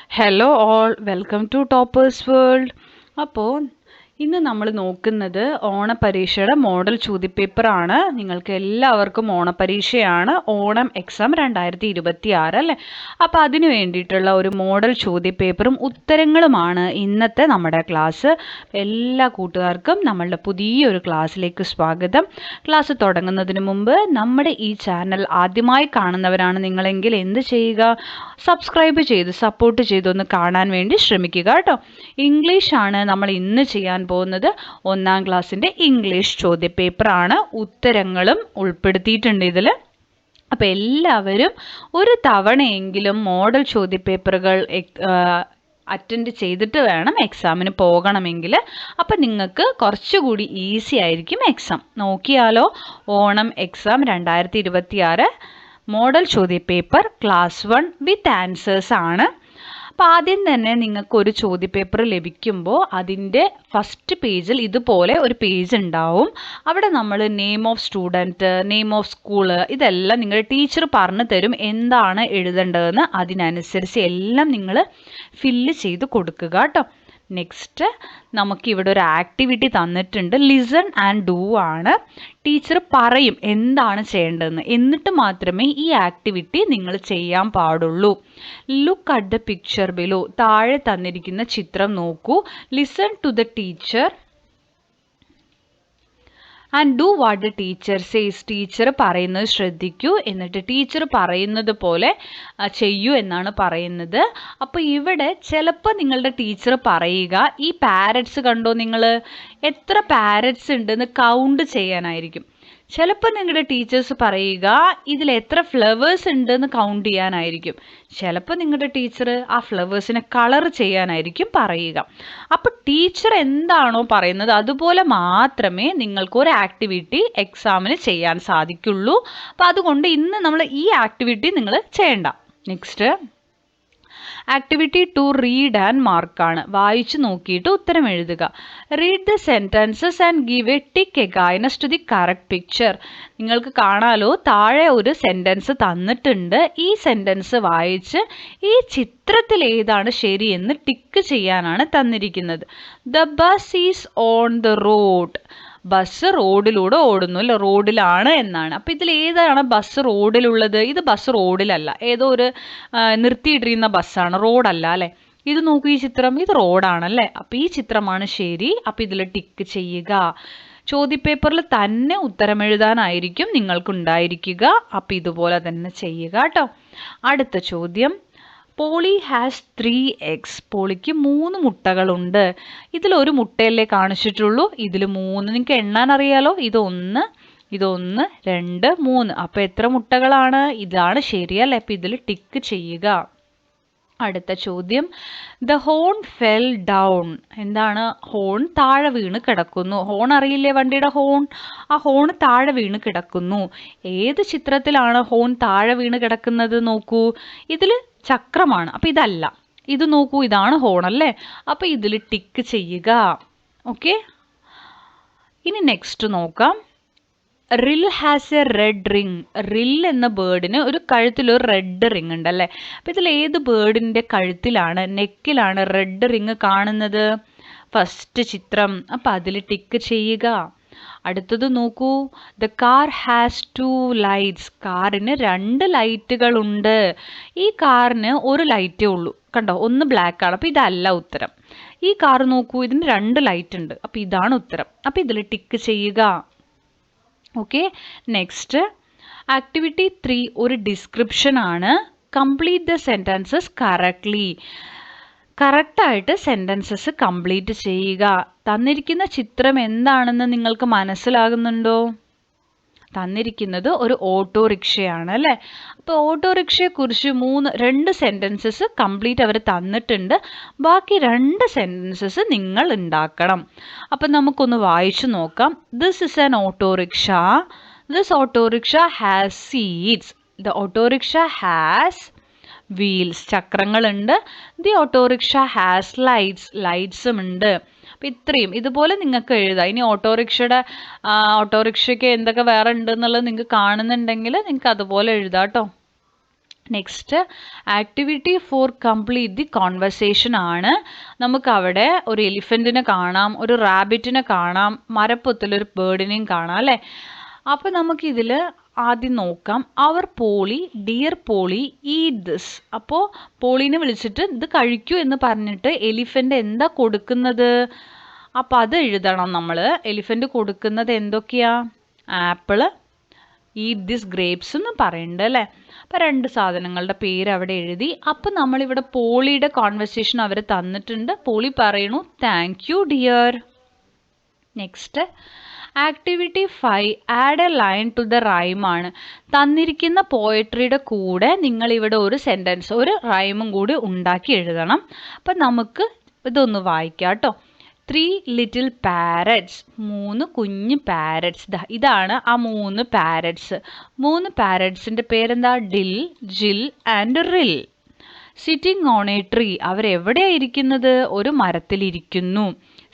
Hello all, welcome to Toppers World. അപ്പോൾ ഇന്ന് നമ്മൾ നോക്കുന്നത് ഓണപരീക്ഷയുടെ മോഡൽ ചോദ്യപേപ്പറാണ്. നിങ്ങൾക്ക് എല്ലാവർക്കും ഓണപരീക്ഷയാണ്, ഓണം എക്സാം 2026 അല്ലേ. അപ്പോൾ അതിന് വേണ്ടിയിട്ടുള്ള ഒരു മോഡൽ ചോദ്യപേപ്പറും ഉത്തരങ്ങളുമാണ് ഇന്നത്തെ നമ്മുടെ ക്ലാസ്. എല്ലാ കൂട്ടുകാർക്കും നമ്മളുടെ പുതിയൊരു ക്ലാസ്സിലേക്ക് സ്വാഗതം. ക്ലാസ് തുടങ്ങുന്നതിന് മുമ്പ് നമ്മുടെ ഈ ചാനൽ ആദ്യമായി കാണുന്നവരാണ് നിങ്ങളെങ്കിൽ എന്ത് ചെയ്യുക? സബ്സ്ക്രൈബ് ചെയ്ത് സപ്പോർട്ട് ചെയ്തൊന്ന് കാണാൻ വേണ്ടി ശ്രമിക്കുക കേട്ടോ. ഇംഗ്ലീഷാണ് നമ്മൾ ഇന്ന് ചെയ്യാൻ പോകുന്നത്. 1ാം ക്ലാസ്സിൻ്റെ ഇംഗ്ലീഷ് ചോദ്യപേപ്പറാണ്. ഉത്തരങ്ങളും ഉൾപ്പെടുത്തിയിട്ടുണ്ട് ഇതിൽ. അപ്പോൾ എല്ലാവരും ഒരു തവണയെങ്കിലും മോഡൽ ചോദ്യപേപ്പറുകൾ അറ്റൻഡ് ചെയ്തിട്ട് വേണം എക്സാമിന് പോകണമെങ്കിൽ. അപ്പം നിങ്ങൾക്ക് കുറച്ചുകൂടി ഈസി ആയിരിക്കും എക്സാം. നോക്കിയാലോ, ഓണം എക്സാം 2026 മോഡൽ ചോദ്യപേപ്പർ ക്ലാസ് 1 വിത്ത് ആൻസേഴ്സ് ആണ്. അപ്പോൾ ആദ്യം തന്നെ നിങ്ങൾക്കൊരു ചോദ്യപേപ്പർ ലഭിക്കുമ്പോൾ അതിൻ്റെ ഫസ്റ്റ് പേജിൽ ഇതുപോലെ ഒരു പേജ് ഉണ്ടാവും. അവിടെ നമ്മൾ name of student, name of school, ഇതെല്ലാം നിങ്ങളുടെ ടീച്ചർ പറഞ്ഞു തരും എന്താണ് എഴുതേണ്ടതെന്ന്. അതിനനുസരിച്ച് എല്ലാം നിങ്ങൾ ഫില്ല് ചെയ്ത് കൊടുക്കുക കേട്ടോ. നെക്സ്റ്റ് നമുക്കിവിടെ ഒരു ആക്ടിവിറ്റി തന്നിട്ടുണ്ട്. ലിസൺ ആൻഡ് ഡൂ ആണ്. ടീച്ചർ പറയും എന്താണ് ചെയ്യേണ്ടതെന്ന്, എന്നിട്ട് മാത്രമേ ഈ ആക്ടിവിറ്റി നിങ്ങൾ ചെയ്യാൻ പാടുള്ളൂ. Look at the picture below, താഴെ തന്നിരിക്കുന്ന ചിത്രം നോക്കൂ. Listen to the teacher and do what the teacher says, teacher പറയുന്നത് ശ്രദ്ധിക്കൂ, എന്നിട്ട് ടീച്ചർ പറയുന്നത് പോലെ ചെയ്യൂ എന്നാണ് പറയുന്നത്. അപ്പോൾ ഇവിടെ ചിലപ്പോൾ നിങ്ങളുടെ ടീച്ചർ പറയുക, ഈ പാരറ്റ്സ് കണ്ടോ നിങ്ങൾ, എത്ര പാരറ്റ്സ് ഉണ്ടെന്ന് കൗണ്ട് ചെയ്യാനായിരിക്കും. ചിലപ്പോൾ നിങ്ങളുടെ ടീച്ചേഴ്സ് പറയുക ഇതിൽ എത്ര ഫ്ലവേഴ്സ് ഉണ്ടെന്ന് കൗണ്ട് ചെയ്യാനായിരിക്കും. ചിലപ്പോൾ നിങ്ങളുടെ ടീച്ചർ ആ ഫ്ലവേഴ്സിനെ കളർ ചെയ്യാനായിരിക്കും പറയുക. അപ്പോൾ ടീച്ചർ എന്താണോ പറയുന്നത് അതുപോലെ മാത്രമേ നിങ്ങൾക്ക് ഒരു ആക്ടിവിറ്റി എക്സാമിന് ചെയ്യാൻ സാധിക്കുള്ളൂ. അപ്പോൾ അതുകൊണ്ട് ഇന്ന് നമ്മൾ ഈ ആക്ടിവിറ്റി നിങ്ങൾ ചെയ്യണ്ട. നെക്സ്റ്റ് ആക്ടിവിറ്റി 2 റീഡ് ആൻഡ് മാർക്കാണ്. വായിച്ചു നോക്കിയിട്ട് ഉത്തരം എഴുതുക. Read the sentences and give a tick against to the correct picture. നിങ്ങൾക്ക് കാണാലോ, താഴെ ഒരു സെൻറ്റൻസ് തന്നിട്ടുണ്ട്. ഈ സെൻറ്റൻസ് വായിച്ച് ഈ ചിത്രത്തിൽ ഏതാണ് ശരിയെന്ന് ടിക്ക് ചെയ്യാനാണ് തന്നിരിക്കുന്നത്. The bus is on the road. Bus റോഡിലൂടെ ഓടുന്നു അല്ലേ, റോഡിലാണ് എന്നാണ്. അപ്പോൾ ഇതിൽ ഏതാണ് ബസ് റോഡിലുള്ളത്? ഇത് ബസ് റോഡിലല്ല, ഏതോ ഒരു നിർത്തിയിട്ടിരിക്കുന്ന ബസ്സാണ്, റോഡല്ല അല്ലേ. ഇത് നോക്കൂ, ഈ ചിത്രം, ഇത് റോഡാണല്ലേ. അപ്പോൾ ഈ ചിത്രമാണ് ശരി. അപ്പോൾ ഇതിൽ ടിക്ക് ചെയ്യുക. ചോദ്യപേപ്പറിൽ തന്നെ ഉത്തരം എഴുതാനായിരിക്കും നിങ്ങൾക്കുണ്ടായിരിക്കുക. അപ്പോൾ ഇതുപോലെ തന്നെ ചെയ്യുക കേട്ടോ. അടുത്ത ചോദ്യം, പോളി ഹാസ് 3 eggs. പോളിക്ക് 3 മുട്ടകളുണ്ട്. ഇതിലൊരു മുട്ടയല്ലേ കാണിച്ചിട്ടുള്ളൂ, ഇതിൽ 3. നിങ്ങൾക്ക് എണ്ണാൻ അറിയാലോ. ഇതൊന്ന്, 2, 3. അപ്പോൾ എത്ര മുട്ടകളാണ്? ഇതാണ് ശരിയല്ലേ. അപ്പോൾ ഇതിൽ ടിക്ക് ചെയ്യുക. അടുത്ത ചോദ്യം, ദ ഹോൺ ഫെൽ ഡൗൺ. എന്താണ്? ഹോൺ താഴെ വീണ് കിടക്കുന്നു. ഹോൺ അറിയില്ലേ, വണ്ടിയുടെ ഹോൺ? ആ ഹോൺ താഴെ വീണ് കിടക്കുന്നു. ഏത് ചിത്രത്തിലാണ് ഹോൺ താഴെ വീണ് കിടക്കുന്നത്? നോക്കൂ, ഇതിൽ ചക്രമാണ്. അപ്പം ഇതല്ല, ഇത് നോക്കൂ, ഇതാണ് ഹോൺ അല്ലേ. അപ്പം ഇതിൽ ടിക്ക് ചെയ്യുക. ഓക്കെ, ഇനി നെക്സ്റ്റ് നോക്കാം. റിൽ ഹാസ് എ റെഡ് റിങ്. റിൽ എന്ന ബേർഡിന് ഒരു കഴുത്തിലൊരു റെഡ് റിങ് ഉണ്ടല്ലേ. അപ്പം ഇതിൽ ഏത് ബേർഡിൻ്റെ കഴുത്തിലാണ്, നെക്കിലാണ് റെഡ് റിങ് കാണുന്നത്? ഫസ്റ്റ് ചിത്രം. അപ്പം അതിൽ ടിക്ക് ചെയ്യുക. അടുത്തത് നോക്കൂ, ദ കാർ ഹാസ് 2 ലൈറ്റ്സ്. കാറിന് 2 ലൈറ്റുകളുണ്ട്. ഈ കാറിന് ഒരു ലൈറ്റേ ഉള്ളൂ, കണ്ടോ, ഒന്ന് ബ്ലാക്ക് ആണ്. അപ്പോൾ ഇതല്ല ഉത്തരം. ഈ കാർ നോക്കൂ, ഇതിന് 2 ലൈറ്റ് ഉണ്ട്. അപ്പോൾ ഇതാണ് ഉത്തരം. അപ്പോൾ ഇതിൽ ടിക്ക് ചെയ്യുക. ഓക്കെ, നെക്സ്റ്റ് ആക്ടിവിറ്റി 3 ഒരു ഡിസ്ക്രിപ്ഷൻ ആണ്. Complete the sentences correctly. കറക്റ്റായിട്ട് സെൻറ്റൻസസ് കംപ്ലീറ്റ് ചെയ്യുക. തന്നിരിക്കുന്ന ചിത്രം എന്താണെന്ന് നിങ്ങൾക്ക് മനസ്സിലാകുന്നുണ്ടോ? തന്നിരിക്കുന്നത് ഒരു ഓട്ടോറിക്ഷയാണ് അല്ലേ. അപ്പോൾ ഓട്ടോറിക്ഷയെക്കുറിച്ച് 2 സെൻറ്റൻസസ് കംപ്ലീറ്റ് അവർ തന്നിട്ടുണ്ട്. ബാക്കി 2 സെൻറ്റൻസസ് നിങ്ങൾ ഉണ്ടാക്കണം. അപ്പം നമുക്കൊന്ന് വായിച്ചു നോക്കാം. This is an autorickshaw. This autorickshaw has seats. The autorickshaw has wheels, ചക്രങ്ങളുണ്ട്. ദി ഓട്ടോറിക്ഷ ഹാസ് ലൈറ്റ്സ്, ലൈറ്റ്സും ഉണ്ട്. അപ്പം ഇത്രയും ഇതുപോലെ നിങ്ങൾക്ക് എഴുതാം. ഇനി ഓട്ടോറിക്ഷയ്ക്ക് എന്തൊക്കെ വേറെ ഉണ്ട് എന്നുള്ളത് നിങ്ങൾക്ക് കാണുന്നുണ്ടെങ്കിൽ നിങ്ങൾക്ക് അതുപോലെ എഴുതാം കേട്ടോ. Next activity four complete the conversation ആണ്. നമുക്കവിടെ ഒരു എലിഫൻറ്റിനെ കാണാം, ഒരു റാബിറ്റിനെ കാണാം, മരപ്പൊത്തിലൊരു ബേർഡിനെയും കാണാം അല്ലേ. അപ്പോൾ നമുക്കിതിൽ ആദ്യം നോക്കാം. Our Polly, dear Polly eat this. അപ്പോൾ പോളീനെ വിളിച്ചിട്ട് ഇത് കഴിക്കൂ എന്ന് പറഞ്ഞിട്ട് എലിഫൻ്റ് എന്താ കൊടുക്കുന്നത്? അപ്പോൾ അത് എഴുതണം നമ്മൾ. എലിഫൻ്റ് കൊടുക്കുന്നത് എന്തൊക്കെയാ? ആപ്പിള്, ഈറ്റ് ദിസ് ഗ്രേപ്സ് എന്ന് പറയുന്നുണ്ട് അല്ലേ. അപ്പോൾ 2 സാധനങ്ങളുടെ പേര് അവിടെ എഴുതി. അപ്പോൾ നമ്മളിവിടെ പോളിയുടെ കോൺവെർസേഷൻ അവർ തന്നിട്ടുണ്ട്. പോളി പറയണു thank you dear. Next activity 5 add a line to the rhyme ആണ്. തന്നിരിക്കുന്ന പോയട്രിയുടെ കൂടെ നിങ്ങളിവിടെ ഒരു സെൻറ്റൻസ്, ഒരു റൈമും കൂടി ഉണ്ടാക്കി എഴുതണം. അപ്പം നമുക്ക് ഇതൊന്ന് വായിക്കാം കേട്ടോ. 3 ലിറ്റിൽ പാരറ്റ്സ്, 3 കുഞ്ഞ് പാരറ്റ്സ്. ഇതാണ് ആ 3 പാരറ്റ്സ്. 3 പാരറ്റ്സിൻ്റെ പേരെന്താ? ഡിൽ, ജിൽ ആൻഡ് റിൽ. സിറ്റിംഗ് ഓൺ എ ട്രീ, അവരെവിടെയാണ് ഇരിക്കുന്നത്? ഒരു മരത്തിലിരിക്കുന്നു.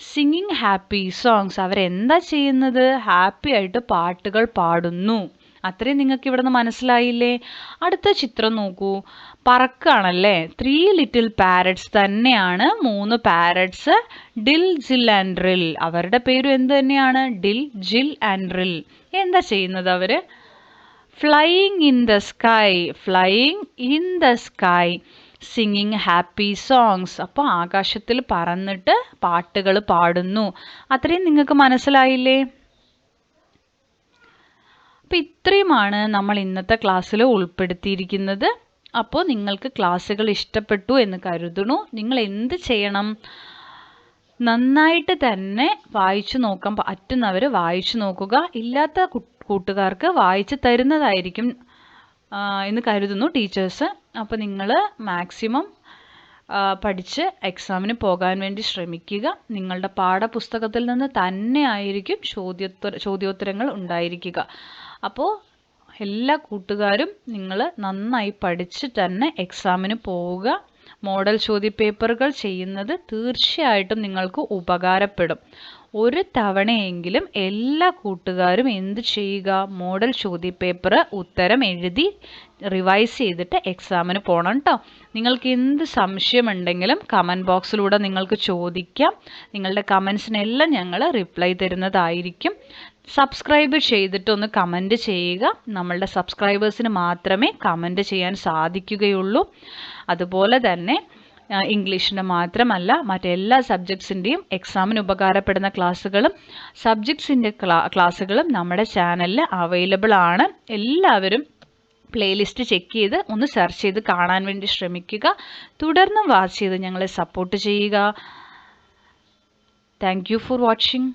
സിംഗിങ് ഹാപ്പി സോങ്സ്, അവരെന്താ ചെയ്യുന്നത്? ഹാപ്പി ആയിട്ട് പാട്ടുകൾ പാടുന്നു. അത്രയും നിങ്ങൾക്ക് ഇവിടെ നിന്ന് മനസ്സിലായില്ലേ? അടുത്ത ചിത്രം നോക്കൂ, പറക്കാണല്ലേ. 3 ലിറ്റിൽ പാരറ്റ്സ് തന്നെയാണ് 3 പാരറ്റ്സ്. ഡിൽ, ജിൽ ആൻഡ് റിൽ, അവരുടെ പേരും എന്ത് തന്നെയാണ്? ഡിൽ, ജിൽ ആൻഡ് റിൽ. എന്താ ചെയ്യുന്നത് അവർ? Flying in the sky, flying in the sky. Singing happy songs, അപ്പോൾ ആകാശത്തിൽ പറന്നിട്ട് പാട്ടുകൾ പാടുന്നു. അത്രയും നിങ്ങൾക്ക് മനസ്സിലായില്ലേ? അപ്പോൾ ഇത്രയുമാണ് നമ്മൾ ഇന്നത്തെ ക്ലാസ്സിൽ ഉൾപ്പെടുത്തിയിരിക്കുന്നത്. അപ്പോൾ നിങ്ങൾക്ക് ക്ലാസ്സുകൾ ഇഷ്ടപ്പെട്ടു എന്ന് കരുതുന്നു. നിങ്ങൾ എന്ത് ചെയ്യണം? നന്നായിട്ട് തന്നെ വായിച്ചു നോക്കാൻ പറ്റുന്നവർ വായിച്ചു നോക്കുക. ഇല്ലാത്ത കൂട്ടുകാർക്ക് വായിച്ച് തരുന്നതായിരിക്കും എന്ന് കരുതുന്നു ടീച്ചേഴ്സ്. അപ്പോൾ നിങ്ങൾ മാക്സിമം പഠിച്ച് എക്സാമിന് പോകാൻ വേണ്ടി ശ്രമിക്കുക. നിങ്ങളുടെ പാഠപുസ്തകത്തിൽ നിന്ന് തന്നെ ആയിരിക്കും ചോദ്യോത്തരങ്ങൾ ഉണ്ടായിരിക്കുക. അപ്പോൾ എല്ലാ കൂട്ടുകാരും നിങ്ങൾ നന്നായി പഠിച്ച് തന്നെ എക്സാമിന് പോവുക. മോഡൽ ചോദ്യപേപ്പറുകൾ ചെയ്യുന്നത് തീർച്ചയായിട്ടും നിങ്ങൾക്ക് ഉപകാരപ്പെടും. ഒരു തവണയെങ്കിലും എല്ലാ കൂട്ടുകാരും എന്ത് ചെയ്യുക? മോഡൽ ചോദ്യപേപ്പർ ഉത്തരം എഴുതി റിവൈസ് ചെയ്തിട്ട് എക്സാമിന് പോകണം കേട്ടോ. നിങ്ങൾക്ക് എന്ത് സംശയമുണ്ടെങ്കിലും കമൻറ്റ് ബോക്സിലൂടെ നിങ്ങൾക്ക് ചോദിക്കാം. നിങ്ങളുടെ കമൻസിനെല്ലാം ഞങ്ങൾ റിപ്ലൈ തരുന്നതായിരിക്കും. സബ്സ്ക്രൈബ് ചെയ്തിട്ട് ഒന്ന് കമൻറ്റ് ചെയ്യുക. നമ്മളുടെ സബ്സ്ക്രൈബേഴ്സിന് മാത്രമേ കമൻറ്റ് ചെയ്യാൻ സാധിക്കുകയുള്ളൂ. അതുപോലെ തന്നെ ഇംഗ്ലീഷിൻ്റെ മാത്രമല്ല മറ്റെല്ലാ സബ്ജക്ട്സിൻ്റെയും എക്സാമിന് ഉപകാരപ്പെടുന്ന ക്ലാസ്സുകളും സബ്ജക്ട്സിൻ്റെ ക്ലാസ്സുകളും നമ്മുടെ ചാനലിൽ അവൈലബിൾ ആണ്. എല്ലാവരും പ്ലേലിസ്റ്റ് ചെക്ക് ചെയ്ത് ഒന്ന് സെർച്ച് ചെയ്ത് കാണാൻ വേണ്ടി ശ്രമിക്കുക. തുടർന്നും വാച്ച് ചെയ്ത് ഞങ്ങളെ സപ്പോർട്ട് ചെയ്യുക. Thank you for watching.